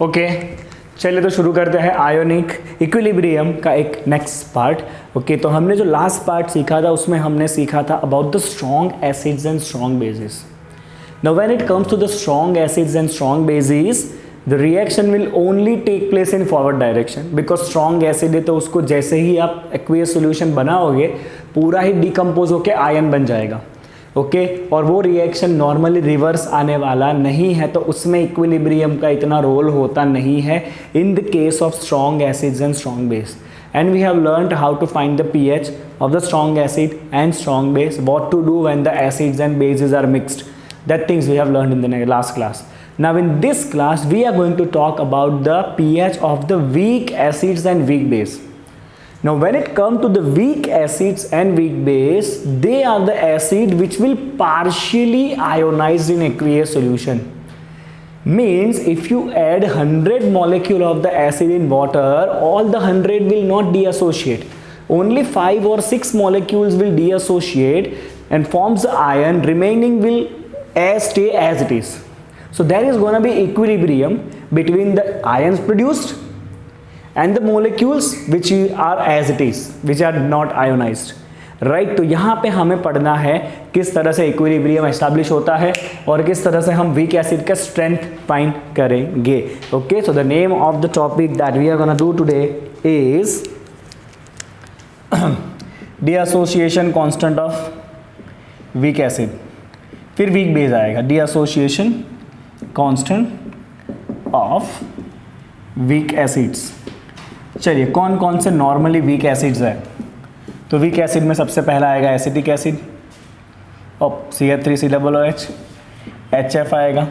Okay चलिए तो शुरू करते हैं आयोनिक इक्विलिब्रियम का एक नेक्स्ट पार्ट। ओके तो हमने जो लास्ट पार्ट सीखा था उसमें हमने सीखा था about the strong acids and strong bases. Now when it comes to the strong acids and strong bases the reaction will only take place in forward direction, because strong acid है तो उसको जैसे ही आप एक्वियस सोल्यूशन बनाओगे पूरा ही decompose होकर ion बन जाएगा। ओके और वो रिएक्शन नॉर्मली रिवर्स आने वाला नहीं है, तो उसमें इक्विलिब्रियम का इतना रोल होता नहीं है in the case of strong acids and strong base. And we have learned how to find the pH of the strong acid and strong base, what to do when the acids and bases are mixed. That things we have learned in the last class. Now in this class we are going to talk about the pH of the weak acids and weak base. Now when it comes to the weak acids and weak base, they are the acid which will partially ionize in aqueous solution. Means if you add 100 molecule of the acid in water, all the 100 will not deassociate. Only 5 or 6 molecules will deassociate and forms the ion, remaining will stay as it is. So there is going to be equilibrium between the ions produced and the molecules which are as it is, which are not ionized. Right तो यहाँ पे हमें पढ़ना है किस तरह से equilibrium establish होता है और किस तरह से हम वीक एसिड का स्ट्रेंथ फाइंड करेंगे। Okay so the name of the topic that we are gonna do today is dissociation constant of weak acid, फिर वीक बेस आएगा। Dissociation constant of weak acids. चलिए कौन कौन से नॉर्मली वीक एसिड्स है, तो weak acid में सबसे पहला आएगा एसिटिक एसिड और CH3COOH, HF आएगा,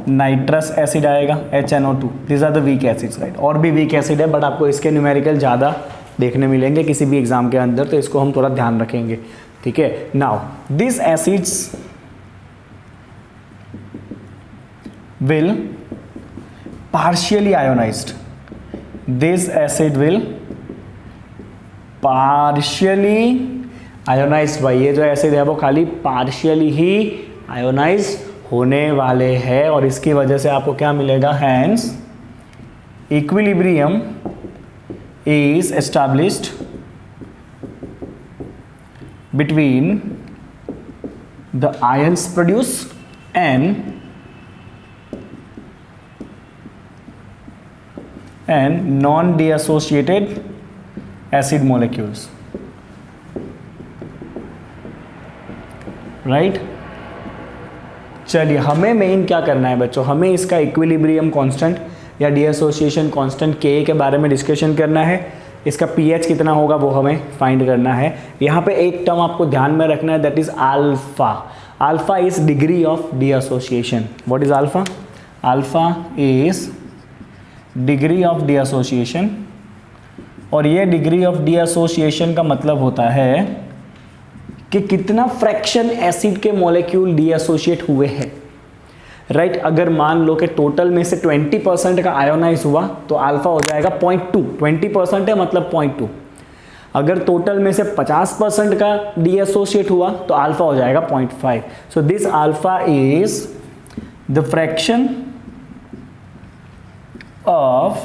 नाइट्रस एसिड आएगा HNO2। This are the weak acids right. और भी वीक एसिड है बट आपको इसके न्यूमेरिकल ज़्यादा देखने मिलेंगे किसी भी एग्जाम के अंदर, तो इसको हम थोड़ा ध्यान रखेंगे। ठीक है now this acids will partially ionised, this acid will partially ionized। भाई ये जो एसिड है वो खाली पार्शियली ही आयोनाइज होने वाले हैं और इसकी वजह से आपको क्या मिलेगा, hence equilibrium is established between the ions produced and non-deassociated acid molecules, right? चलिए हमें मेन क्या करना है बच्चों, हमें इसका इक्विलिब्रियम कांस्टेंट या डीएसोसिएशन कांस्टेंट के के बारे में डिस्कशन करना है। इसका pH कितना होगा वो हमें फाइंड करना है। यहाँ पे एक टर्म आपको ध्यान में रखना है, that is alpha. Alpha is degree of dissociation. What is alpha? Alpha is degree of dissociation, और ये डिग्री ऑफ डीएसोसिएशन का मतलब होता है कि कितना फ्रैक्शन एसिड के मॉलिक्यूल डीएसोसिएट हुए हैं। राइट अगर मान लो कि टोटल में से 20% का आयोनाइज हुआ तो अल्फा हो जाएगा 0.2। 20% है मतलब 0.2। अगर टोटल में से 50% का डीएसोसिएट हुआ तो अल्फा हो जाएगा 0.5। So this alpha is the fraction of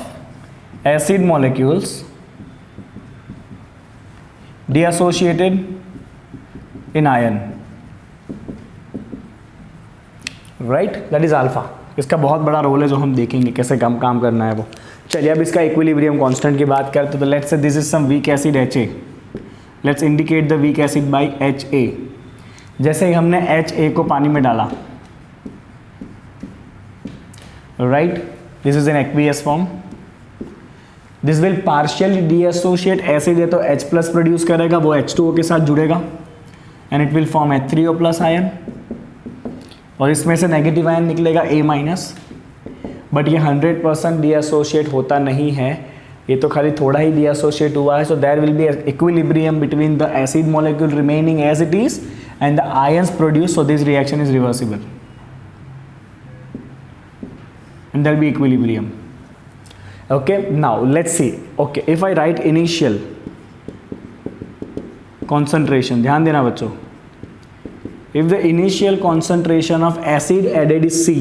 acid molecules deassociated in ion, right? That is alpha। इसका बहुत बड़ा रोल है जो हम देखेंगे कैसे काम करना है वो। चलिए अब इसका इक्विलिब्रियम कांस्टेंट की बात करते तो let's say this is some weak acid HA। Let's indicate the weak acid by HA। जैसे ही हमने HA को पानी में डाला, right This is in aqueous form. This will partially deassociate acid है तो H प्लस प्रोड्यूस करेगा, वो H2O के साथ जुड़ेगा and it will form H3O plus ion, और इसमें से नेगेटिव आयन निकलेगा A माइनस। बट ये 100% डीएसोशिएट होता नहीं है, ये तो खाली थोड़ा ही डीएसोशिएट हुआ है। So there will be equilibrium between the acid molecule remaining as it is and the ions produce. So this reaction is reversible and there will be equilibrium. Okay now let's see. Okay if I write initial concentration, ध्यान देना बच्चों, if the initial concentration of acid added is C,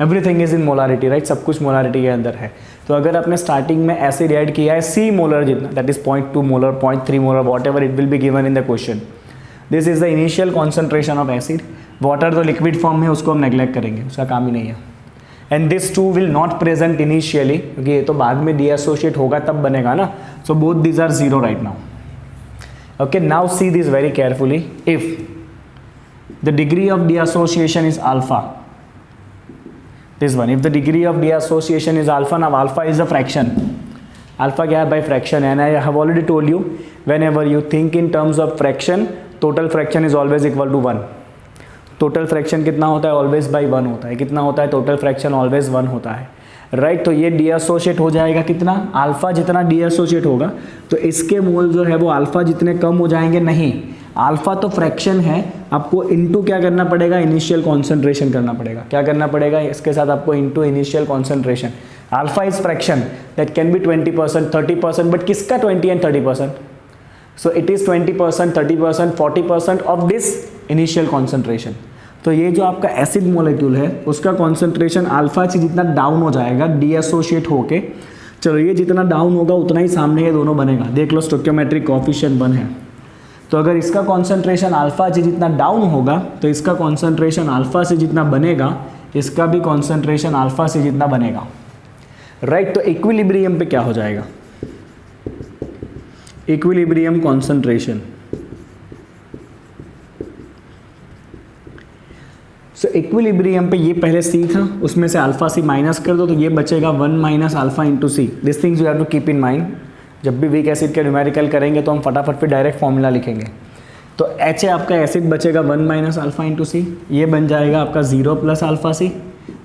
everything is in molarity, right, सब कुछ molarity के अंदर है। तो अगर आपने स्टार्टिंग में एसिड ऐड किया है C मोलर जितना, that is 0.2 molar, 0.3 molar, what ever it will be given in the question, this is the initial concentration of acid. Water तो लिक्विड फॉर्म में, उसको हम नेग्लेक्ट करेंगे, उसका काम ही नहीं है। And this two will not present initially, क्योंकि ये तो बाद में डीएसोशिएट होगा तब बनेगा ना। So both these are zero right now. Okay, now see this very carefully. If the degree of dissociation is alpha, this one, if the degree of deassociation is alpha, now alpha is a fraction, alpha क्या है by fraction, and I have already told you whenever you think in terms of fraction, total fraction is always equal to 1। total fraction कितना होता है, always by 1 होता है। कितना होता है total fraction, always 1 होता है, राइट। तो ये डीएसोशिएट हो जाएगा कितना, अल्फा जितना डीएसोशिएट होगा तो इसके मोल जो है वो अल्फा जितने कम हो जाएंगे, नहीं, अल्फा तो फ्रैक्शन है, आपको इनटू क्या करना पड़ेगा, इनिशियल कॉन्सेंट्रेशन करना पड़ेगा। क्या करना पड़ेगा इसके साथ आपको, into initial concentration. Alpha is fraction that can be 20%, 30%, but किसका 20 and 30%? So it is 20%, 30%, 40% of this initial concentration. तो ये जो आपका एसिड मोलेक्यूल है उसका कॉन्सेंट्रेशन अल्फा से जितना डाउन हो जाएगा डीएसोशिएट होके, चलो ये जितना डाउन होगा उतना ही सामने ये दोनों बनेगा। देख लो स्टोइकियोमेट्रिक कोएफिशिएंट 1 है, तो अगर इसका कॉन्सेंट्रेशन अल्फा से जितना डाउन होगा तो इसका कॉन्सेंट्रेशन अल्फा से जितना बनेगा, इसका भी कॉन्सेंट्रेशन अल्फा से जितना बनेगा, राइट। तो इक्विलिब्रियम पे क्या हो जाएगा, इक्विलिब्रियम कॉन्सेंट्रेशन। सो इक्विलिब्रियम पे ये पहले C था, उसमें से अल्फा C माइनस कर दो तो ये बचेगा 1 minus alpha into C। This things you have to keep in mind. जब भी वीक एसिड के न्यूमेरिकल करेंगे तो हम फटाफट फिर डायरेक्ट फॉर्मूला लिखेंगे। तो H आपका एसिड बचेगा 1 माइनस अल्फा इंटू C, ये बन जाएगा आपका 0 प्लस अल्फा C,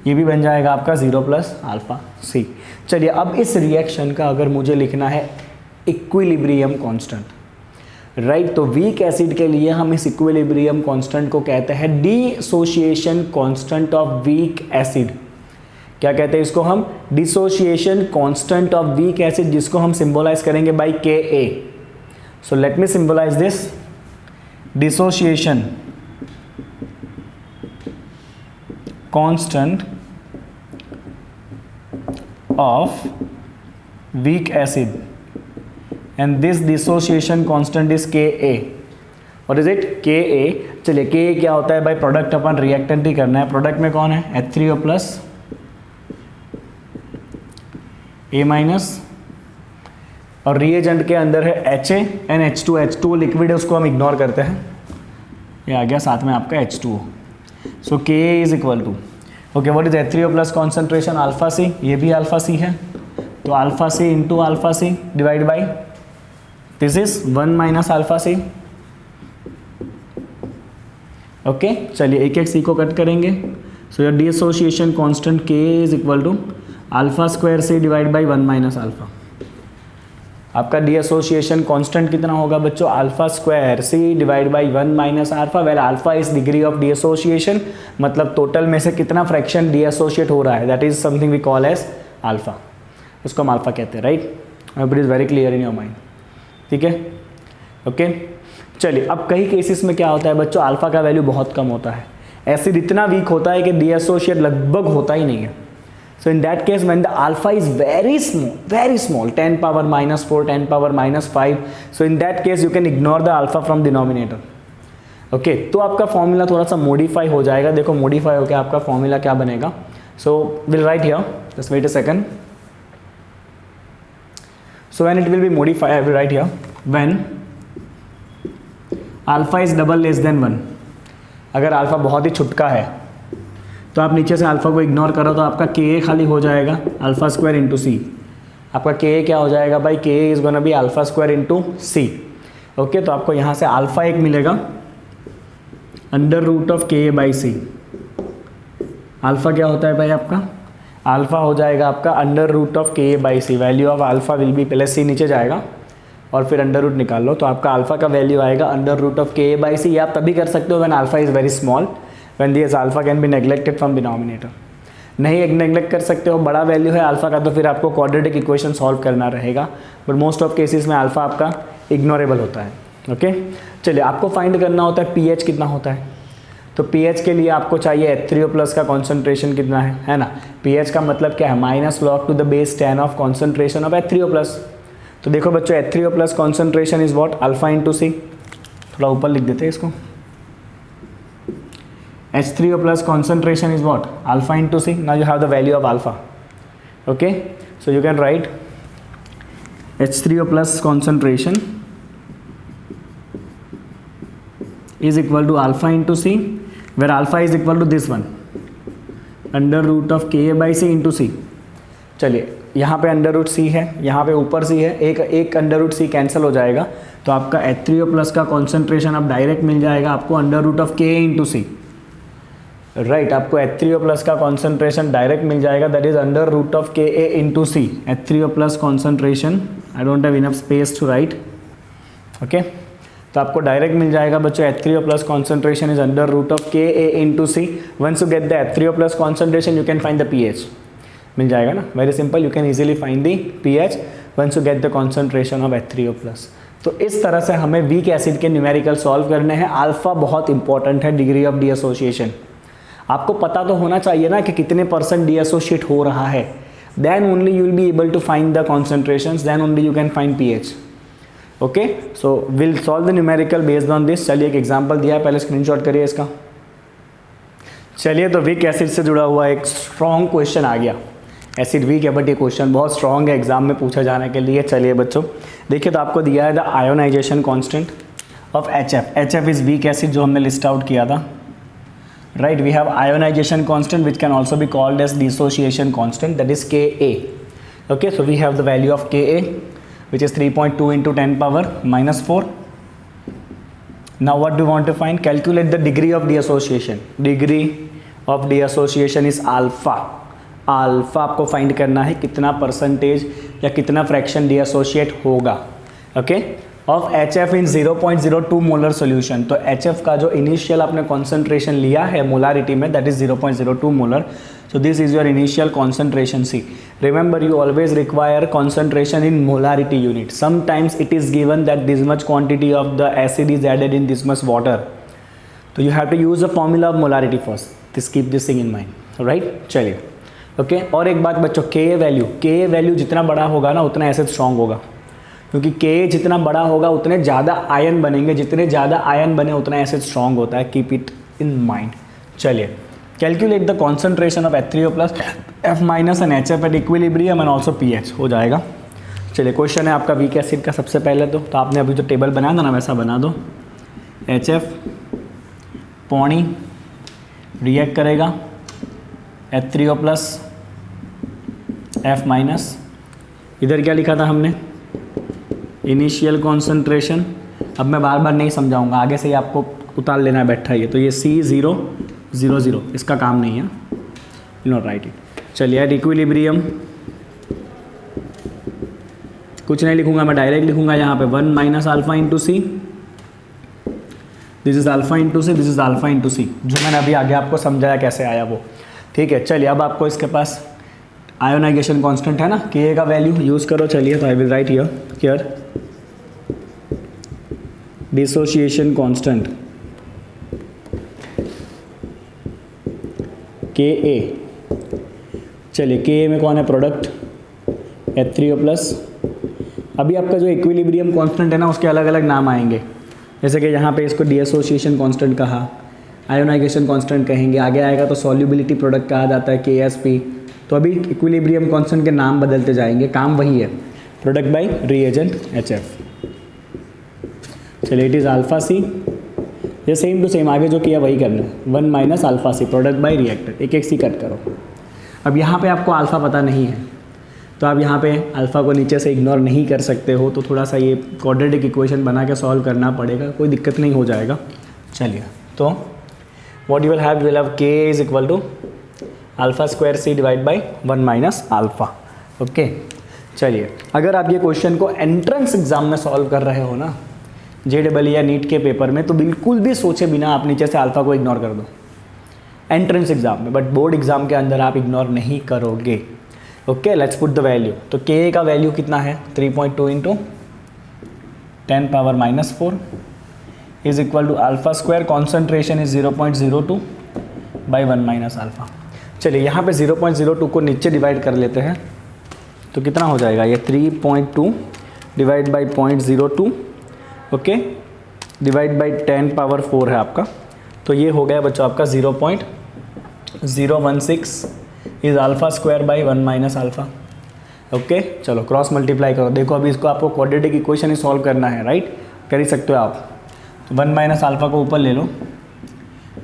ये भी बन जाएगा आपका 0 प्लस अल्फा C। चलिए अब इस रिएक्शन का अगर मुझे लिखना है इक्विलिब्रियम कांस्टेंट, राइट, तो वीक एसिड के लिए हम इस इक्विलिब्रियम कांस्टेंट को कहते हैं dissociation constant of weak acid. क्या कहते हैं इसको हम, dissociation constant of weak acid, जिसको हम सिंबलाइज करेंगे by Ka। So let me symbolize this, dissociation constant of weak acid and this dissociation constant is Ka। what is it, Ka। चलिए Ka क्या होता है भाई, प्रोडक्ट अपन रिएक्टेंट ही करना है। प्रोडक्ट में कौन है, H3O प्लस A माइनस, और रिएजेंट के अंदर है Ha and H2। H2O liquid है, उसको हम इग्नोर करते हैं, ये आ गया साथ में आपका H2O। So Ka is equal to, okay, what is H3O plus concentration alpha C, ये भी अल्फा C है, तो alpha C into alpha C divide by this is 1 minus alpha C। Okay, चलिए एक एक C को कट करेंगे। So your dissociation constant Ka is equal to alpha square C divide by 1 minus alpha. आपका dissociation constant कितना होगा बच्चों, alpha square C divide by 1 minus alpha. Well alpha is degree of dissociation, मतलब total में से कितना fraction dissociate हो रहा है, that is something we call as alpha, उसको हम अल्फा कहते हैं, राइट। अब it is very clear in your mind, ठीक है, ओके। चलिए अब कई केसेस में क्या होता है बच्चों, अल्फा का वैल्यू बहुत कम होता है, एसिड इतना वीक होता है कि डीएसोशिएट लगभग होता ही नहीं है। So in that case when the alpha is very small 10 power minus 4, 10 power minus 5, so in that case you can ignore the alpha from denominator. Okay, तो आपका फॉर्मूला थोड़ा सा मॉडिफाई हो जाएगा। देखो मॉडिफाई होकर आपका फॉर्मूला क्या बनेगा, so will write here, just wait a second. So when it will be modified, I will write here, when alpha is double less than 1। अगर अल्फा बहुत ही छुटका है तो आप नीचे से अल्फा को इग्नोर करो तो आपका Ka खाली हो जाएगा अल्फा स्क्वायर इंटू C। आपका Ka क्या हो जाएगा भाई, Ka is gonna be alpha square into C। Okay, तो आपको यहाँ से अल्फा एक मिलेगा under root of Ka by C। Alpha क्या होता है भाई आपका, अल्फा हो जाएगा आपका under root of Ka by C। Value of alpha will be, पहले C नीचे जाएगा और फिर अंडर रूट निकाल लो, तो आपका अल्फा का वैल्यू आएगा under root of Ka by C। आप तभी कर सकते हो when alpha is very small, when this alpha can be neglected from denominator. नहीं नेग्लेक्ट कर सकते हो, बड़ा वैल्यू है अल्फा का तो फिर आपको क्वाड्रेटिक इक्वेशन सॉल्व करना रहेगा, बट मोस्ट ऑफ केसेस में अल्फा आपका इग्नोरेबल होता है। ओके, चलिए आपको फाइंड करना होता है pH कितना होता है। तो pH के लिए आपको चाहिए H3O प्लस का कॉन्सेंट्रेशन कितना है ना। pH का मतलब क्या है, minus log to the base 10 of concentration of H3O plus. तो देखो बच्चों H3O plus concentration is what, alpha into C. थोड़ा ऊपर लिख देते हैं इसको, H3O plus concentration is what, alpha into C. Now you have the value of alpha. Okay, so you can write H3O plus concentration is equal to alpha into C, where alpha is equal to this one, under root of Ka by C into C. चलिए यहाँ पे under root सी है, यहाँ पे ऊपर सी है, एक under root सी cancel हो जाएगा, तो आपका H3O प्लस का कॉन्सेंट्रेशन अब डायरेक्ट मिल जाएगा आपको under root of Ka into C. Right, आपको H3O प्लस का कॉन्सेंट्रेशन डायरेक्ट मिल जाएगा, that is under root of Ka into C. H3O plus concentration, I don't have enough space to write, okay, तो आपको direct मिल जाएगा बच्चों H3O plus concentration is under root of Ka into C. Once you get the H3O plus concentration you can find the pH, मिल जाएगा ना, very simple, you can easily find the pH once you get the concentration of H3O plus. तो इस तरह से हमें weak acid के numerical solve करने हैं। अल्फा बहुत इंपॉर्टेंट है, डिग्री ऑफ डीएसोसिएशन आपको पता तो होना चाहिए ना कि कितने % डीएसोशिएट हो रहा है, then only you will be able to find the concentrations, then only you can find pH। Okay, so will solve the numerical based on this. चलिए एक एग्जांपल दिया है, पहले स्क्रीनशॉट करिए इसका। चलिए, तो वीक एसिड से जुड़ा हुआ एक स्ट्रॉन्ग क्वेश्चन आ गया। एसिड वीक है बट ये क्वेश्चन बहुत स्ट्रॉन्ग है एग्जाम में पूछा जाने के लिए। चलिए बच्चों देखिए, तो आपको दिया है the ionization constant of HF। HF is weak acid जो हमने लिस्ट आउट किया था, right. We have ionization constant which can also be called as dissociation constant, that is Ka। Okay, so we have the value of Ka which is 3.2 into 10 power minus 4. Now what do you want to find? Calculate the degree of deassociation. Degree of deassociation is alpha. Alpha आपको find करना है, कितना percentage या कितना fraction डीएसोशिएट होगा, okay, of HF in 0.02 molar solution. तो HF का जो इनिशियल आपने कॉन्सेंट्रेशन लिया है मोलारिटी में, that is 0.02 molar. So this is your initial concentration C. Remember, you always require concentration in molarity unit. Sometimes it is given that this much quantity of the acid is added in this much water. So you have to use the formula of molarity first. Just keep this thing in mind. Alright? चलिए, okay. और एक बात बच्चों, Ka value जितना बड़ा होगा ना उतना एसिड स्ट्रॉन्ग होगा, क्योंकि Ka जितना बड़ा होगा उतने ज़्यादा आयन बनेंगे, जितने ज़्यादा आयन बने उतना एसिड स्ट्रॉन्ग होता है। Keep it in mind. चलिए, calculate the concentration of H3O plus F minus and HF at equilibrium and also pH हो जाएगा। चलिए, क्वेश्चन है आपका वीक एसिड का। सबसे पहले तो आपने अभी जो टेबल बनाया था ना वैसा बना दो। HF पौनी रिएक्ट करेगा H3O प्लस F माइनस, इधर क्या लिखा था हमने, इनिशियल कॉन्सेंट्रेशन। अब मैं बार बार नहीं समझाऊंगा, आगे से ही आपको उतार लेना है बैठा ये। तो ये C0 0 0 इसका काम नहीं है, यू नॉट राइट इट। चलिए, एट इक्विलिब्रियम कुछ नहीं लिखूंगा, मैं डायरेक्ट लिखूंगा यहाँ पे 1 minus alpha into C, this is alpha into C, this is alpha into C, जो मैंने अभी आगे आपको समझाया कैसे आया वो, ठीक है। चलिए, अब आपको इसके पास आयोनाइजेशन कांस्टेंट है ना, Ka का वैल्यू यूज़ करो। चलिए, तो I will write here dissociation constant Ka। चलिए, Ka में कौन है प्रोडक्ट, H3O प्लस। अभी आपका जो इक्विलिब्रियम कांस्टेंट है ना उसके अलग अलग नाम आएंगे, जैसे कि यहाँ पे इसको डीएसोसिएशन कांस्टेंट कहा, आयोनाइजेशन कांस्टेंट कहेंगे, आगे आएगा तो सॉल्युबिलिटी प्रोडक्ट कहा जाता है KSP। तो अभी इक्विलिब्रियम कांस्टेंट के नाम बदलते जाएंगे, काम वही है, प्रोडक्ट बाय रिएजेंट HF। चलिए, इट इज़ अल्फा सी, ये सेम टू सेम आगे जो किया वही करना है, 1 माइनस अल्फा सी प्रोडक्ट बाय रिएक्टर, एक एक सी कट करो। अब यहाँ पे आपको अल्फ़ा पता नहीं है तो आप यहाँ पे अल्फ़ा को नीचे से इग्नोर नहीं कर सकते हो, तो थोड़ा सा ये क्वाड्रेटिक इक्वेशन बना के सॉल्व करना पड़ेगा, कोई दिक्कत नहीं हो जाएगा। चलिए, तो what you will have K is equal to alpha square C divide by 1 minus alpha, okay. चलिए, अगर आप ये क्वेश्चन को एंट्रेंस एग्जाम में सॉल्व कर रहे हो ना, JEE या नीट के पेपर में, तो बिल्कुल भी सोचे बिना आप नीचे से अल्फ़ा को इग्नोर कर दो एंट्रेंस एग्जाम में, बट बोर्ड एग्जाम के अंदर आप इग्नोर नहीं करोगे, okay. Let's put the value. तो Ka का वैल्यू कितना है, 3.2 into 10 power minus 4 is equal to alpha square, concentration is 0.02 by 1 minus alpha. चलिए यहाँ पे 0.02 को नीचे डिवाइड कर लेते हैं तो कितना हो जाएगा ये 3.2 divide by 0.02, okay, divide by 10 power 4 है आपका। तो ये हो गया बच्चों आपका 0.016 is alpha square by 1 minus alpha. Okay, चलो क्रॉस मल्टीप्लाई करो। देखो अभी इसको आपको क्वाड्रेटिक इक्वेशन ही सॉल्व करना है, राइट, कर ही सकते हो आप। तो 1 माइनस अल्फा को ऊपर ले लो,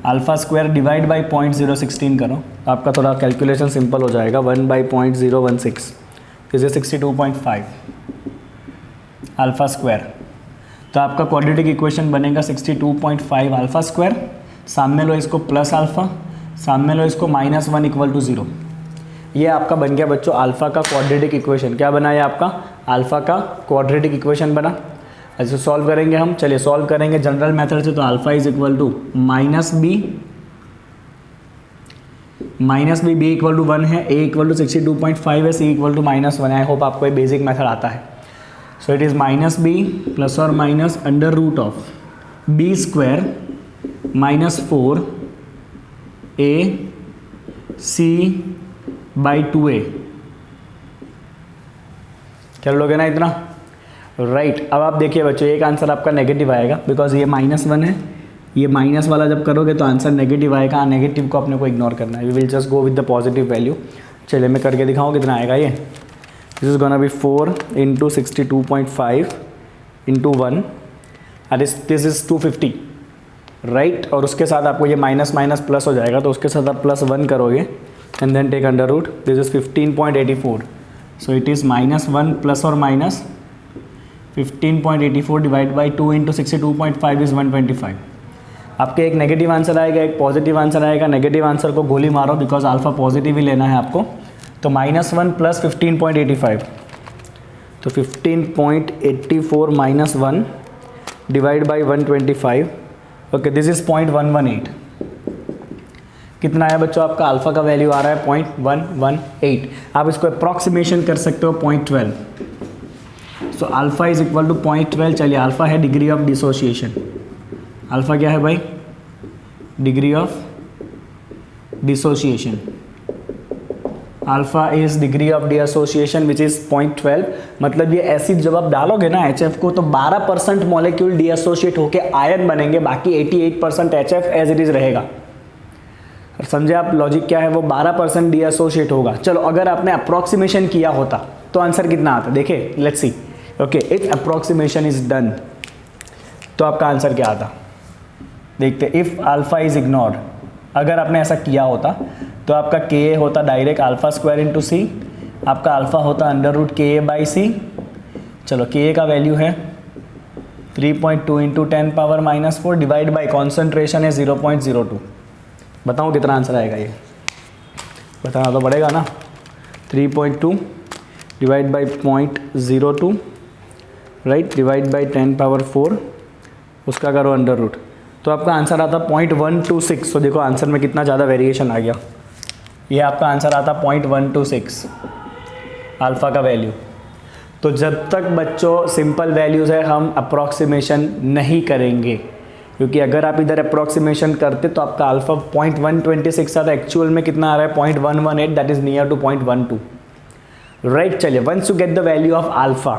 अल्फा स्क्वायर डिवाइड बाई 0.016 करो, आपका थोड़ा कैलकुलेशन सिंपल हो जाएगा। 1 बाई 0.016 इज 62.5 अल्फा स्क्वायर। तो आपका क्वाड्रेटिक इक्वेशन बनेगा 62.5 अल्फा स्क्वायर, सामने लो इसको प्लस अल्फा, सामने लो इसको -1 इक्वल टू 0। ये आपका बन गया बच्चों अल्फा का क्वाड्रेटिक इक्वेशन। क्या बना है आपका? अल्फा का क्वाड्रेटिक इक्वेशन बना। ऐसे सॉल्व करेंगे हम, चलिए सॉल्व करेंगे जनरल मेथड से। तो alpha is equal to -b b equal to 1 है, a इक्वल टू 62.5 है, c equal to -1। I hope आपको ये बेसिक मेथड आता है। So it is -b plus और minus under root of b square -4 a c by 2a। कर लोगे ना इतना, राइट। अब आप देखिए बच्चों, एक आंसर आपका नेगेटिव आएगा बिकॉज ये -1 है, ये माइनस वाला जब करोगे तो आंसर नेगेटिव आएगा। नेगेटिव को अपने को इग्नोर करना है, we will just go with the positive value. चलिए मैं करके दिखाऊँ कितना आएगा ये। This is gonna be 4 into 62.5 into 1 और दिस इज 250, राइट। और उसके साथ आपको ये माइनस माइनस प्लस हो जाएगा, तो उसके साथ आप +1 करोगे and then take under root. This is 15.84, so it is -1 plus और minus 15.84 divide by 2 into 62.5 is 125। आपके एक नेगेटिव आंसर आएगा, एक पॉजिटिव आंसर आएगा। नेगेटिव आंसर को गोली मारो बिकॉज अल्फा पॉजिटिव ही लेना है आपको। तो -1 प्लस 15.85, तो 15.84 minus 1 divide by 125, okay, this is 0.118। कितना है बच्चों आपका? अल्फा का वैल्यू आ रहा है 0.118। आप इसको अप्रॉक्सीमेशन कर सकते हो 0.12। So alpha is equal to 0.12। चलिए अल्फा है डिग्री ऑफ डिसोसिएशन। अल्फा क्या है भाई? Degree of dissociation. Alpha is degree of dissociation which is 0.12। मतलब ये एसिड जब आप डालोगे ना HF को, तो 12% मॉलिक्यूल डिएसोशिएट होके आयन बनेंगे, बाकी 88% HF एज इट इज रहेगा। समझे आप लॉजिक क्या है? वो 12% डिएसोशिएट होगा। चलो अगर आपने अप्रॉक्सीमेशन किया होता तो आंसर कितना आता? देखिए let's see, okay, if approximation is done तो आपका आंसर क्या आता देखते। इफ अल्फा इज इग्नोर्ड, अगर आपने ऐसा किया होता तो आपका Ka होता डायरेक्ट अल्फा स्क्वायर इंटू सी, आपका अल्फा होता अंडर रूट Ka बाई सी। चलो Ka का वैल्यू है 3.2 into 10 power -4 divide by concentration है 0.02। बताऊँ कितना आंसर आएगा? ये बताना तो पड़ेगा ना। 3.2 divide by 0.02, right, divide by 10 power 4, उसका करो अंडर रूट, तो आपका आंसर आता 0.126। तो देखो आंसर में कितना ज़्यादा वेरिएशन आ गया। ये आपका आंसर आता 0.126 अल्फ़ा का वैल्यू। तो जब तक बच्चों सिंपल वैल्यूज़ है हम अप्रॉक्सीमेशन नहीं करेंगे, क्योंकि अगर आप इधर अप्रॉक्सीमेशन करते तो आपका अल्फ़ा 0.126 आता, एक्चुअल में कितना आ रहा है 0.118, that is near to 0.12, right. चलिए once you get the value of alpha,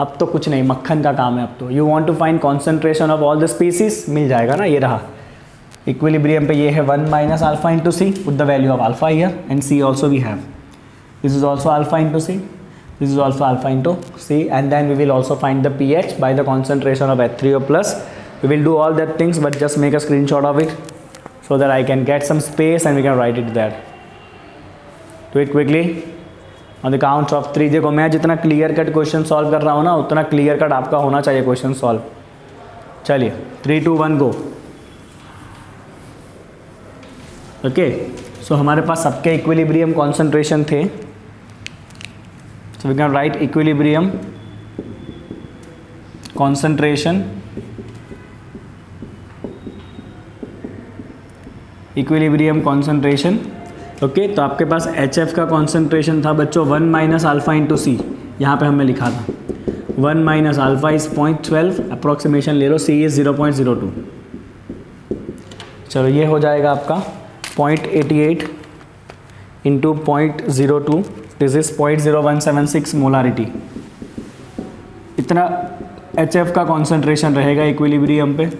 अब तो कुछ नहीं, मक्खन का काम है अब तो। You want to find concentration of all the species, मिल जाएगा ना। ये रहा इक्विलिब्रियम पे, ये है 1 minus alpha into C with the value of alpha here and C also we have. This is also alpha into C, this is also alpha into C, and then we will also find the pH by the concentration of H3O plus. We will do all that things, but just make a screenshot of it so that I can get some space and we can write it there. Do it quickly on the count of 3। देखो मैं जितना clear cut question solve कर रहा हूँ ना, उतना clear cut आपका होना चाहिए क्वेश्चन सॉल्व। चलिए 3 2 1 गो। ओके, सो हमारे पास सबके इक्विलिब्रियम कॉन्सेंट्रेशन थे। So we can write equilibrium concentration, equilibrium concentration, okay. तो आपके पास HF का कॉन्सेंट्रेशन था बच्चों 1 माइनस अल्फा इंटू सी, यहाँ पर हमने लिखा था 1 माइनस अल्फा इज 0.12, अप्रॉक्सीमेशन ले लो, सी इज 0.02। चलो ये हो जाएगा आपका 0.88 इंटू 0.02, दिस इज 0.0176 मोलारिटी। इतना HF का कॉन्सेंट्रेशन रहेगा इक्विलिब्रियम पे।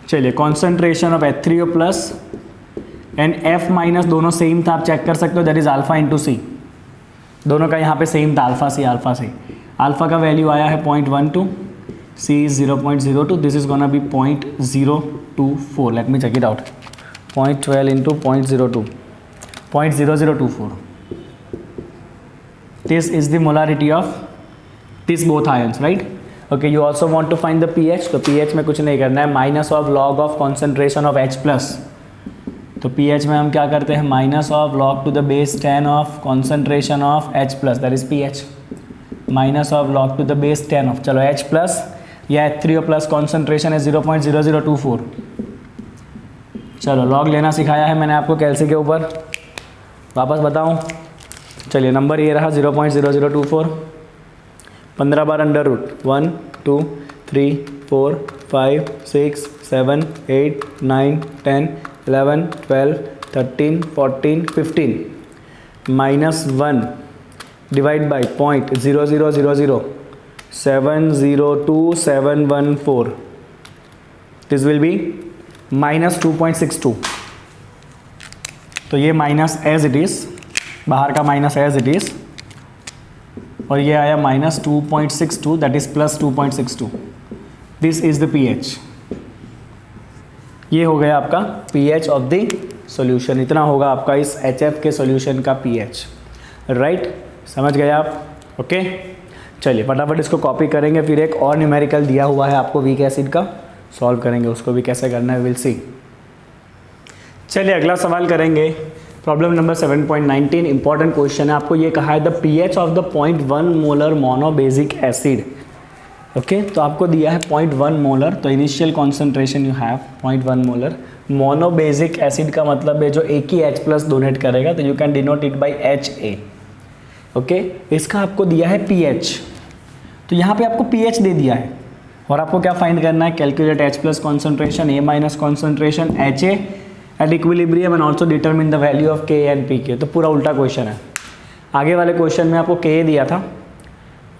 चलिए concentration of H3O plus and F minus दोनों सेम था, आप चेक कर सकते हो, that is alpha into C, दोनों का यहाँ पे सेम था, alpha C alpha C. Alpha का वैल्यू आया है 0.12, C is 0.02, this is gonna be 0.024, let me check it out, 0.12 into 0.02, 0.0024, this is the molarity of this both ions, right. Okay, you also want to find the pH, तो pH में कुछ नहीं करना है, minus of log of concentration of H plus, तो pH में हम क्या करते हैं, minus of log to the base 10 of concentration of H plus, that is pH, minus of log to the base 10 of, चलो H प्लस या H3O plus concentration है 0.0024। चलो log लेना सिखाया है मैंने आपको कैल्सी के ऊपर, वापस बताऊं, चलिए नंबर ये रहा 0.0024, 15 बार under root, 1 2 3 4 5 6 7 8 9 10 11 12 13 14 15 minus 1 divide by 0.0000 702714, this will be minus 2.62। तो ये माइनस एज इट इज़, बाहर का माइनस एज इट इज़, और ये आया minus 2.62, that is plus 2.62, this is the pH। ये हो गया आपका pH ऑफ द सॉल्यूशन, इतना होगा आपका इस HF के सॉल्यूशन का pH, राइट, समझ गए आप। ओके, चलिए फटाफट इसको कॉपी करेंगे, फिर एक और न्यूमेरिकल दिया हुआ है आपको वीक एसिड का, सॉल्व करेंगे, उसको भी कैसे करना है विल सी। चलिए अगला सवाल करेंगे, प्रॉब्लम नंबर 7.19, इंपॉर्टेंट क्वेश्चन है, आपको ये कहा है the pH of the 0.1 molar monobasic acid. Okay, तो आपको दिया है 0.1 मोलर, तो initial concentration you have 0.1 molar. Monobasic acid का मतलब है जो एक ही H प्लस डोनेट करेगा, तो you can denote it by HA। Okay, इसका आपको दिया है pH, तो यहाँ पे आपको pH दे दिया है, और आपको क्या फाइंड करना है, calculate H plus concentration, A minus concentration, HA eight equilibrium and also determine the value of Ka and Pk। तो पूरा उल्टा क्वेश्चन है, आगे वाले क्वेश्चन में आपको Ka दिया था,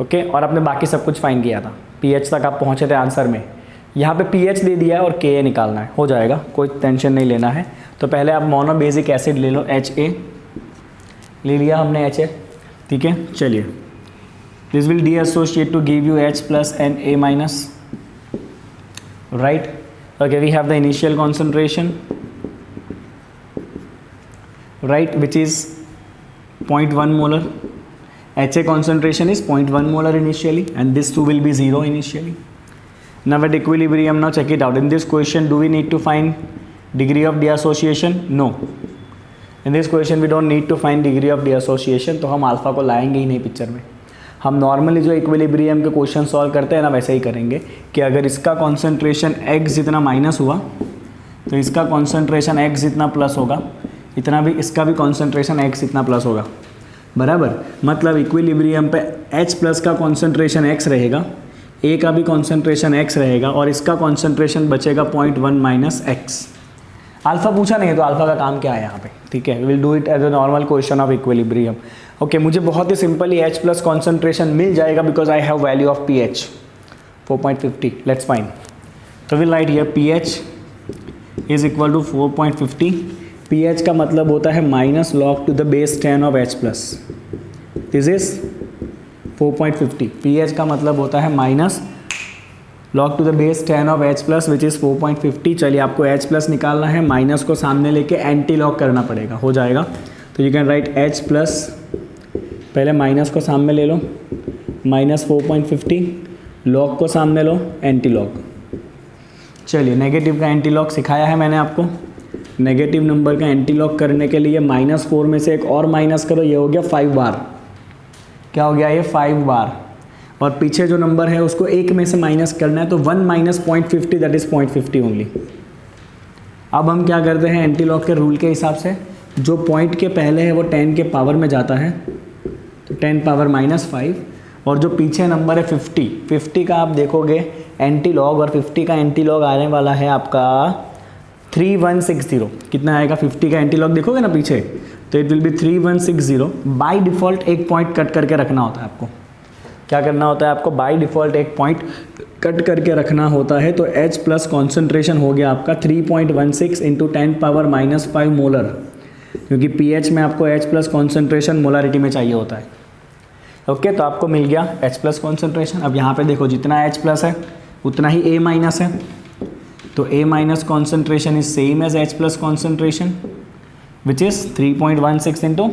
ओके, और आपने बाकी सब कुछ फाइंड किया था, pH तक आप पहुँचे थे आंसर में, यहाँ पे pH दे दिया है और Ka निकालना है, हो जाएगा, कोई टेंशन नहीं लेना है। तो पहले आप मोनोबेसिक एसिड ले लो, HA ले लिया हमने, HA, ठीक है। चलिए, this will dissociate to give you H plus and A minus, right. Okay, we have the initial concentration, right, which is 0.1 molar, HA concentration is 0.1 molar initially, and this too will be 0 initially. Now at equilibrium, now check it out, in this question do we need to find degree of deassociation? No, in this question we don't need to find degree of deassociation, तो हम alpha को लाएंगे ही नहीं picture में। हम normally जो equilibrium के question solve करते हैं ना, वैसे ही करेंगे कि अगर इसका कॉन्सेंट्रेशन x जितना माइनस हुआ, तो इसका कॉन्सेंट्रेशन x जितना प्लस होगा, इतना भी इसका भी कॉन्सेंट्रेशन x इतना प्लस होगा, बराबर। मतलब इक्विलिब्रियम पे H प्लस का कॉन्सेंट्रेशन x रहेगा, A का भी कॉन्सेंट्रेशन x रहेगा, और इसका कॉन्सेंट्रेशन बचेगा 0.1 माइनस x। अल्फ़ा पूछा नहीं है, तो अल्फ़ा का काम क्या है यहाँ पे, ठीक है, will do it as a normal question of equilibrium. Okay, मुझे बहुत ही सिंपली H प्लस कॉन्सेंट्रेशन मिल जाएगा, because I have value of pH 4.50, let's find. तो will write here pH is equal to 4.50, pH का मतलब होता है minus log to the base 10 of H plus, this is 4.50। pH का मतलब होता है minus log to the base 10 of H plus which is 4.50। चलिए आपको H प्लस निकालना है, माइनस को सामने लेके एंटी लॉग करना पड़ेगा, हो जाएगा। तो you can write H plus, पहले माइनस को सामने ले लो, माइनस 4.50, लॉग को सामने लो, एंटी लॉग। चलिए नेगेटिव का एंटी लॉग सिखाया है मैंने आपको, नेगेटिव नंबर का एंटी लॉग करने के लिए -4 में से एक और माइनस करो, ये हो गया 5 बार, क्या हो गया ये 5 बार, और पीछे जो नंबर है उसको एक में से माइनस करना है, तो 1 माइनस 0.50 दैट इज 0.50 ओनली। अब हम क्या करते हैं, एंटी लॉग के रूल के हिसाब से जो पॉइंट के पहले है वो 10 के पावर में जाता है, तो 10 पावर -5, और जो पीछे नंबर है 50 का आप देखोगे एंटी लॉग, और 50 का एंटी लॉग आने वाला है आपका 3160। कितना आएगा 50 का एंटी लॉग देखोगे ना पीछे, तो it will be 3160। By default एक पॉइंट कट करके रखना होता है आपको। क्या करना होता है आपको? बाय डिफ़ॉल्ट एक पॉइंट कट करके रखना होता है। तो H प्लस कॉन्सेंट्रेशन हो गया आपका 3.16 इंटू 10⁻⁻5 मोलर, क्योंकि pH में आपको H प्लस कॉन्सेंट्रेशन मोलारिटी में चाहिए होता है। ओके, तो आपको मिल गया H प्लस कॉन्सेंट्रेशन। अब यहाँ पे देखो जितना H प्लस है उतना ही A माइनस है, तो A minus concentration is same as H plus concentration which is 3.16 into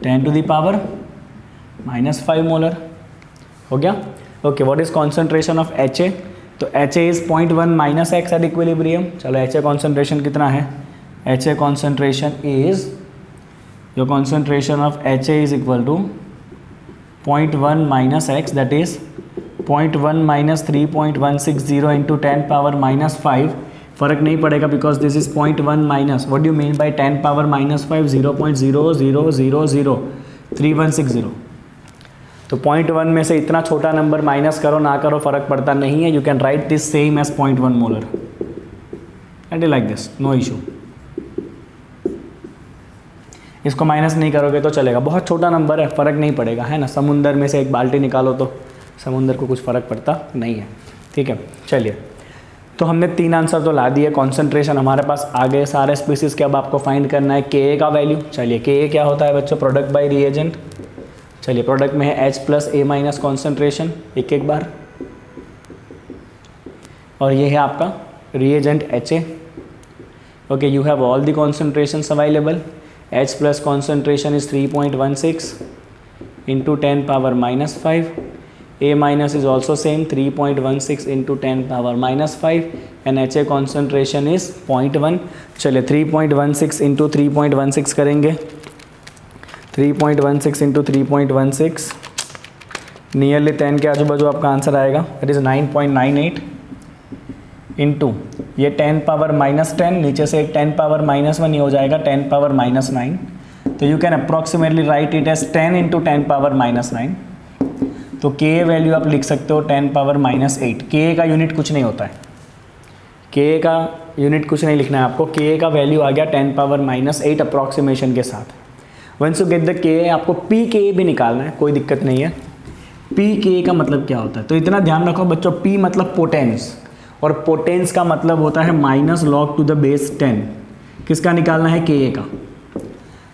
10⁻⁻5 molar. हो गया? Okay, what is concentration of HA? तो HA is 0.1 minus x at equilibrium. चलो HA कॉन्सेंट्रेशन कितना है? HA concentration is, your concentration of HA is equal to 0.1 minus x, that is 0.1 minus 3.160 into 10⁻�5। फर्क नहीं पड़ेगा because this is 0.1 minus, what do mean by 10⁻�5? 0.0000360। तो 0.1 में से इतना छोटा नंबर माइनस करो ना करो फ़र्क पड़ता नहीं है। You can write this same as 0.1 molar and like this, no issue. इसको माइनस नहीं करोगे तो चलेगा, बहुत छोटा नंबर है, फ़र्क नहीं पड़ेगा, है ना। समुंदर में से एक बाल्टी निकालो तो समुंदर को कुछ फ़र्क पड़ता नहीं है। ठीक है, चलिए, तो हमने 3 आंसर तो ला दिए। कॉन्सेंट्रेशन हमारे पास आ गए सारे स्पीसीज़ के। अब आपको फाइंड करना है Ka का वैल्यू। चलिए, Ka क्या होता है बच्चों? Product by reagent. चलिए, प्रोडक्ट में है H plus A minus concentration एक बार, और ये है आपका reagent HA। Okay, you have all the concentrations available. H plus concentration is 3.16 into 10⁻⁻5। A minus is also same 3.16 into 10⁻⁻5 and HA concentration is 0.1। चलिए 3.16 into 3.16 करेंगे, 3.16 into 3.16 नियरली 10 के आजू बाजू आपका आंसर आएगा, दैट इज़ 9.98 इंटू ये 10⁻⁻10, नीचे से एक 10⁻⁻1 ये हो जाएगा 10⁻⁻9। तो you can approximately write it as 10 into 10⁻⁻9। तो Ka वैल्यू आप लिख सकते हो 10⁻�8। Ka का यूनिट कुछ नहीं होता है, Ka का यूनिट कुछ नहीं लिखना है आपको। Ka का वैल्यू आ गया 10⁻�8 अप्रॉक्सीमेशन के साथ। Once you get the Ka, आपको Pka भी निकालना है, कोई दिक्कत नहीं है। Pka का मतलब क्या होता है? तो इतना ध्यान रखो बच्चों, P मतलब पोटेंस, और पोटेंस का मतलब होता है minus log to the base 10। किसका निकालना है? Ka का।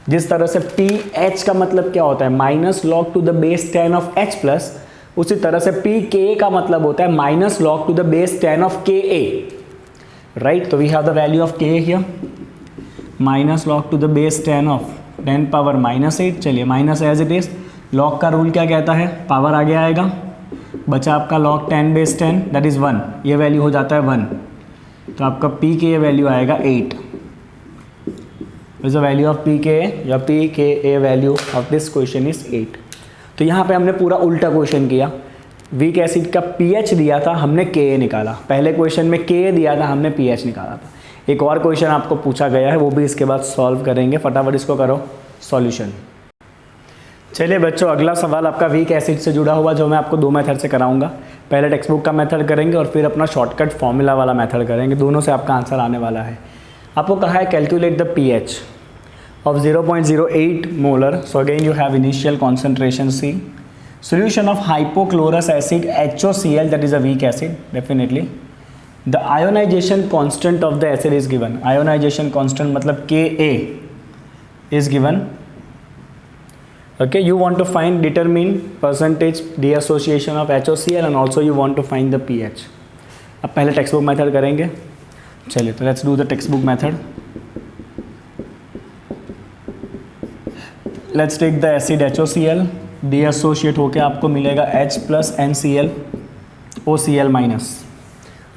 जिस तरह से PH का मतलब क्या होता है? Minus log to the base 10 of H plus, उसी तरह से Pk का मतलब होता है minus log to the base 10 of Ka, right. तो we have the value of Ka here, minus log to the base 10 of 10⁻⁻8। चलिए, माइनस एज इट इज। लॉग का रूल क्या कहता है? पावर आगे आएगा, बचा आपका log 10 बेस 10 दैट इज़ 1, ये वैल्यू हो जाता है 1। तो आपका Pka वैल्यू आएगा 8। Is the value of Pka, या Pka value of this question is 8। तो यहाँ पे हमने पूरा उल्टा क्वेश्चन किया। वीक एसिड का pH दिया था, हमने Ka निकाला। पहले क्वेश्चन में Ka दिया था, हमने pH निकाला था। एक और क्वेश्चन आपको पूछा गया है, वो भी इसके बाद सॉल्व करेंगे। फटाफट इसको करो सॉल्यूशन। चलिए बच्चों, अगला सवाल आपका वीक एसिड से जुड़ा हुआ, जो मैं आपको 2 मेथड से कराऊंगा। पहले टेक्स्ट बुक का मेथड करेंगे और फिर अपना शॉर्टकट फॉर्मूला वाला मेथड करेंगे। दोनों से आपका आंसर आने वाला है। आपको कहा है calculate the pH of 0.08 molar. So again you have initial concentration C. Solution of hypochlorous acid HOCl, that is a weak acid definitely. The ionization constant of the acid is given. Ionization constant मतलब Ka is given. Okay, you want to find determine percentage deassociation of HOCl and also you want to find the pH. अब पहले text book method करेंगे। चलिए, तो let's do the text book method. Let's take the acid HOCl, dissociate होके आपको मिलेगा H plus NCl OCl minus,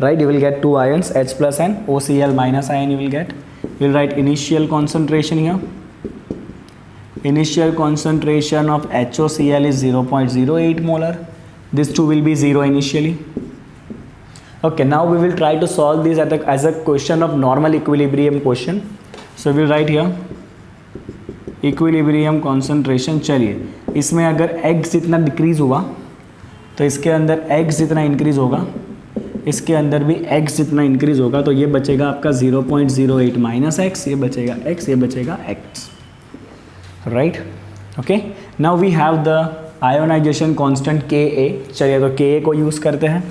right. You will get 2 ions, H plus and OCl minus ion you will get. You will write initial concentration here. Initial concentration of HOCl is 0.08 molar. This 2 will be 0 initially. Okay, now we will try to solve this as a question of normal equilibrium question. So we will write here equilibrium concentration. चलिए इसमें अगर x जितना decrease हुआ तो इसके अंदर x जितना increase होगा, इसके अंदर भी x जितना इंक्रीज होगा, तो ये बचेगा आपका 0.08 माइनस एक्स, ये बचेगा x, ये बचेगा x, right. Okay, now we have the ionization constant Ka। चलिए तो Ka को यूज़ करते हैं।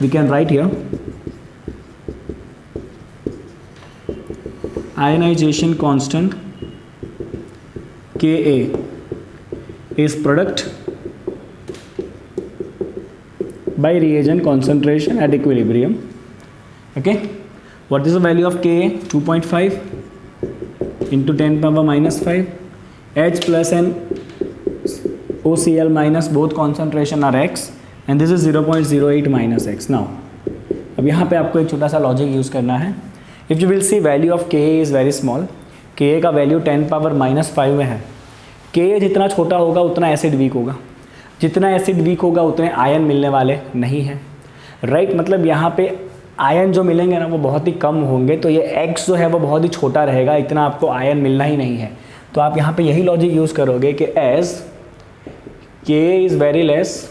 We can write here ionization constant Ka is product by reagent concentration at equilibrium. Okay, what is the value of Ka? 2.5 into 10 power minus 5. H plus and OCl minus both concentration are x and this is 0.08 minus x. Now अब यहाँ पे आपको एक छोटा सा logic use करना है। If you will see value of Ka is very small, Ka का वैल्यू 10 पावर माइनस 5 में है। Ka जितना छोटा होगा उतना एसिड वीक होगा, जितना एसिड वीक होगा उतने आयन मिलने वाले नहीं हैं, राइट। मतलब यहाँ पे आयन जो मिलेंगे ना वो बहुत ही कम होंगे, तो ये x जो है वो बहुत ही छोटा रहेगा, इतना आपको आयन मिलना ही नहीं है। तो आप यहाँ पे यही लॉजिक यूज़ करोगे कि as Ka is very less,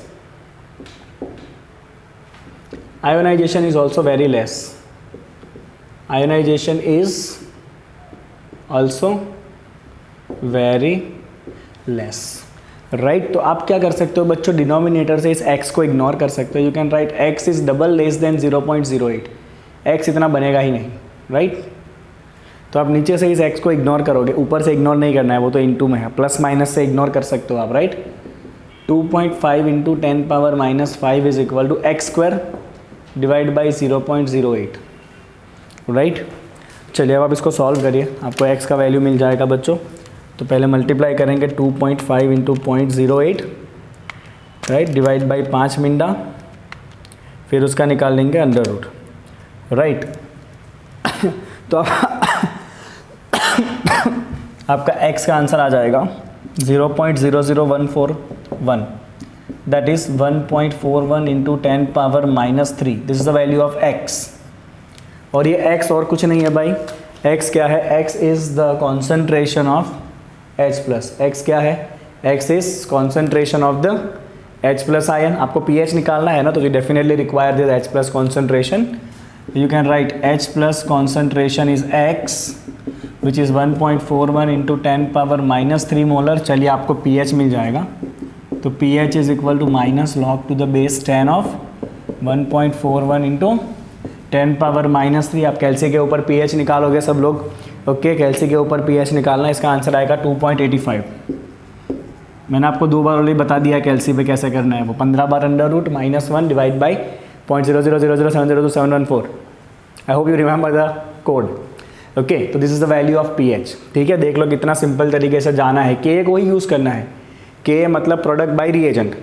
ionization is also very less, ionization is also very less, right. तो आप क्या कर सकते हो बच्चों, डिनोमिनेटर से इस x को इग्नोर कर सकते हो। You can right x is double less than 0.08, x इतना बनेगा ही नहीं, राइट। तो आप नीचे से इस x को इग्नोर करोगे, ऊपर से इग्नोर नहीं करना है, वो तो इनटू में है, प्लस माइनस से इग्नोर कर सकते हो आप, right. 2.5 into 10 power minus 5 is equal to x square divide by 0.08, right. चलिए अब आप इसको सॉल्व करिए, आपको x का वैल्यू मिल जाएगा बच्चों। तो पहले मल्टीप्लाई करेंगे 2.5 into 0.08, right, divide by 5 Minda, फिर उसका निकाल लेंगे अंडर रूट, राइट। तो आपका x का आंसर आ जाएगा 0.00141, that is 1.41 into 10 power minus 3। This is the value of x। और ये x और कुछ नहीं है भाई, x क्या है, x is the concentration of H plus. x क्या है, x is concentration of the H plus ion. आपको pH निकालना है ना, तो you definitely require this H plus concentration. You can write H plus concentration is x which is 1.41 into 10 power minus 3 molar. चलिए आपको pH मिल जाएगा, तो pH is equal to minus log to the base 10 of 1.41 into 10 power minus 3। आप कैल्सी के ऊपर pH निकालोगे सब लोग, ओके, कैल्सी के ऊपर pH निकालना, इसका आंसर आएगा 2.85। मैंने आपको 2 बार ऑलरेडी बता दिया कैल्सी पे कैसे करना है, वो 15 बार under root minus 1 divide by 0.0000702 I hope you remember the code, okay. तो this is the value of pH, ठीक है। देख लो कितना सिंपल तरीके से जाना है, Ka को ही यूज़ करना है। Ka मतलब product by reagent,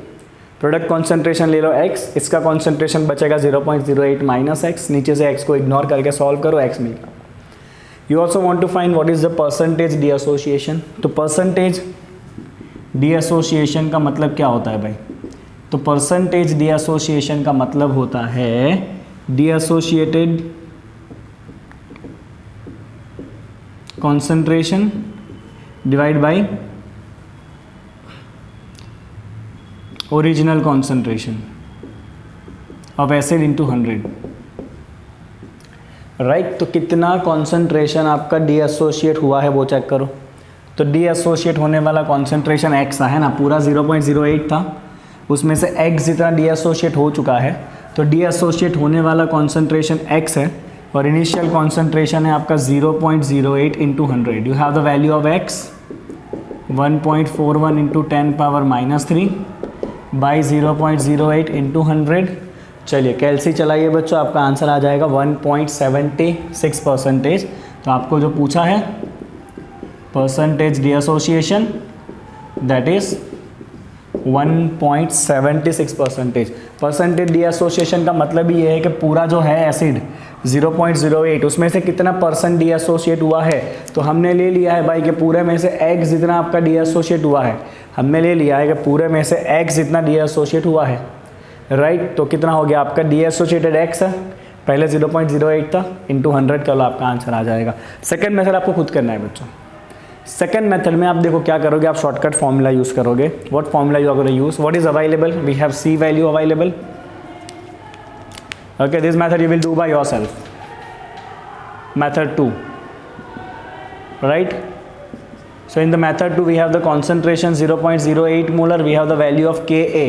product concentration ले लो x, इसका कॉन्सेंट्रेशन बचेगा 0.08 माइनस एक्स, नीचे से x को इग्नोर करके सॉल्व करो, x मिलेगा। You also want to find what is the percentage dissociation. तो परसेंटेज डी एसोसिएशन का मतलब क्या होता है भाई, तो परसेंटेज डी एसोसिएशन का मतलब होता है D associated concentration divide by original concentration of acid into 100, right. तो कितना कॉन्सेंट्रेशन आपका डी एसोसिएट हुआ है वो चेक करो। तो डी एसोसिएट होने वाला कॉन्सेंट्रेशन x है ना, पूरा 0.08 था, उसमें से x जितना डी एसोसिएट हो चुका है, तो डी एसोसिएट होने वाला कॉन्सेंट्रेशन x है और इनिशियल कॉन्सेंट्रेशन है आपका 0.08 into 100। You have the value of x 1.41 into 10 power minus 3 by 0.08 into 100। चलिए कैल्सी चलाइए बच्चों, आपका आंसर आ जाएगा 1.76%। तो आपको जो पूछा है percentage D association that is 1.76%। Percentage dissociation का मतलब ही ये है कि पूरा जो है एसिड 0.08 उसमें से कितना परसेंट डी एसोसिएट हुआ है। तो हमने ले लिया है भाई कि पूरे में से x जितना आपका डी एसोसिएट हुआ है, हमने ले लिया है कि पूरे में से x जितना डी एसोसिएट हुआ है, राइट। तो कितना हो गया आपका डी एसोसिएटेड x है, पहले 0.08 था इंटू 100 कर लो, आपका आंसर आ जाएगा। सेकंड मेथड आपको खुद करना है बच्चों। सेकेंड मेथड में आप देखो क्या करोगे, आप शॉर्टकट फॉर्मूला यूज करोगे. What formula you are going to use? What is available? We have C value available. Okay, this method you will do by yourself. Method 2, right? So in the method 2 we have the concentration 0.08 molar, we have the value of Ka.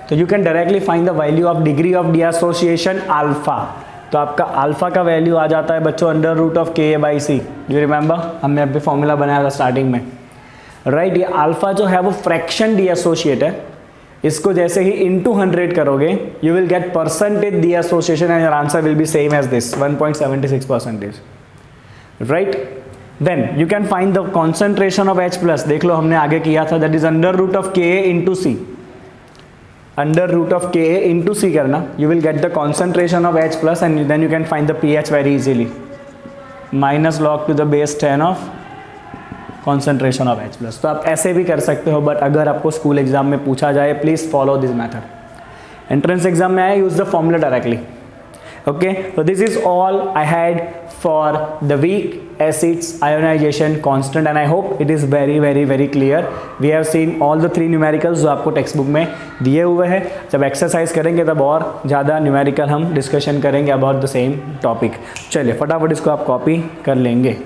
So you can directly find the value of degree of dissociation alpha. तो आपका alpha का value आ जाता है बच्चों under root of Ka/C. You remember हमने अभी formula बनाया था स्टार्टिंग में, राइट? ये अल्फा जो है वो फ्रैक्शन डीएसोशिएट है. इसको जैसे ही इंटू 100 करोगे you will get percentage dissociation and your answer will be same as this 1.76%, right? Then you can find the concentration of H plus. देख लो हमने आगे किया था, that is under root of Ka into C. Under root of Ka into C करना, you will get the concentration of H plus and then you can find the pH very easily. Minus log to the base 10 of concentration of H plus. तो आप ऐसे भी कर सकते हो, but अगर आपको स्कूल एग्जाम में पूछा जाए please follow this method. Entrance exam में आए use the formula directly. Okay, so this is all I had for the weak acids ionization constant and I hope it is very clear. We have seen all the 3 numericals जो आपको text book में दिए हुए हैं. जब exercise करेंगे तब और ज़्यादा न्यूमेरिकल हम डिस्कशन करेंगे अबाउट द सेम टॉपिक. चलिए फटाफट इसको आप कॉपी कर लेंगे.